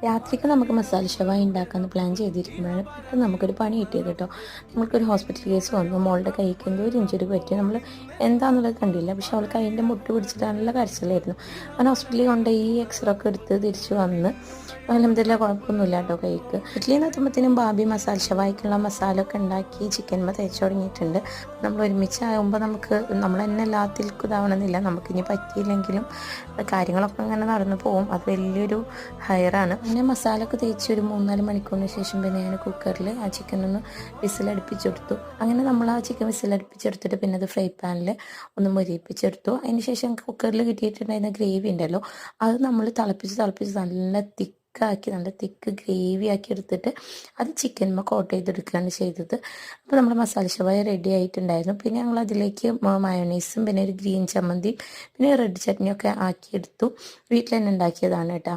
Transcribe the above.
രാത്രിക്ക് നമുക്ക് മസാല ഷവായി ഉണ്ടാക്കാമെന്ന് പ്ലാൻ ചെയ്തിരിക്കുമ്പോഴാണ് പെട്ടെന്ന് നമുക്കൊരു പണി കിട്ടിയത് കേട്ടോ. നമുക്കൊരു ഹോസ്പിറ്റൽ കേസ് വന്നു. മോളുടെ കൈക്ക് എന്തോ ഒരു ഇഞ്ചുറി പറ്റി. നമ്മൾ എന്താണെന്നുള്ളത് കണ്ടില്ല, പക്ഷെ അവൾ കൈൻ്റെ മുട്ട് പിടിച്ചിട്ട് നല്ല കരച്ചിലായിരുന്നു. അവൻ ഹോസ്പിറ്റലിൽ കൊണ്ടുപോയി എക്സ്റേ ഒക്കെ എടുത്ത് തിരിച്ചു വന്ന് അൽഹംദുലില്ലാ കുഴപ്പമൊന്നുമില്ല കേട്ടോ കൈക്ക്. വീട്ടിൽ നിന്ന് എത്തുമ്പോഴത്തേനും ഭാബി മസാല ഷവായിക്കുള്ള മസാല ഒക്കെ ഉണ്ടാക്കി ചിക്കന്മ തേച്ച് തുടങ്ങിയിട്ടുണ്ട്. നമ്മൾ ഒരുമിച്ചാകുമ്പോൾ നമ്മൾ തന്നെ എല്ലാത്തിൽക്കും ഇതാവണമെന്നില്ല. നമുക്കിനി പറ്റിയില്ലെങ്കിലും കാര്യങ്ങളൊക്കെ അങ്ങനെ നടന്നു പോകും. അത് വലിയൊരു ഹയറാണ്. പിന്നെ മസാല ഒക്കെ തേച്ച് ഒരു 3-4 മണിക്കൂറിന് ശേഷം പിന്നെ ഞാൻ കുക്കറിൽ ആ ചിക്കൻ ഒന്ന് വിസിലടുപ്പിച്ചെടുത്തു. അങ്ങനെ നമ്മൾ ആ ചിക്കൻ വിസിലടുപ്പിച്ചെടുത്തിട്ട് പിന്നെ അത് ഫ്രൈ പാനിൽ ഒന്ന് മൊരിയിപ്പിച്ചെടുത്തു. അതിന് ശേഷം കുക്കറിൽ കിട്ടിയിട്ടുണ്ടായിരുന്ന ഗ്രേവി ഉണ്ടല്ലോ, അത് നമ്മൾ തിളപ്പിച്ച് നല്ല തിക്ക് ഗ്രേവി ആക്കി എടുത്തിട്ട് അത് ചിക്കൻമ കോട്ട് ചെയ്തെടുക്കുകയാണ് ചെയ്തത്. അപ്പോൾ നമ്മൾ മസാല ഷവായ റെഡി ആയിട്ടുണ്ടായിരുന്നു. പിന്നെ ഞങ്ങൾ അതിലേക്ക് മയോണൈസും പിന്നെ ഒരു ഗ്രീൻ ചമ്മന്തിയും പിന്നെ റെഡ് ചട്നിയൊക്കെ ആക്കിയെടുത്തു. വീട്ടിൽ തന്നെ ഉണ്ടാക്കിയതാണ് കേട്ടോ.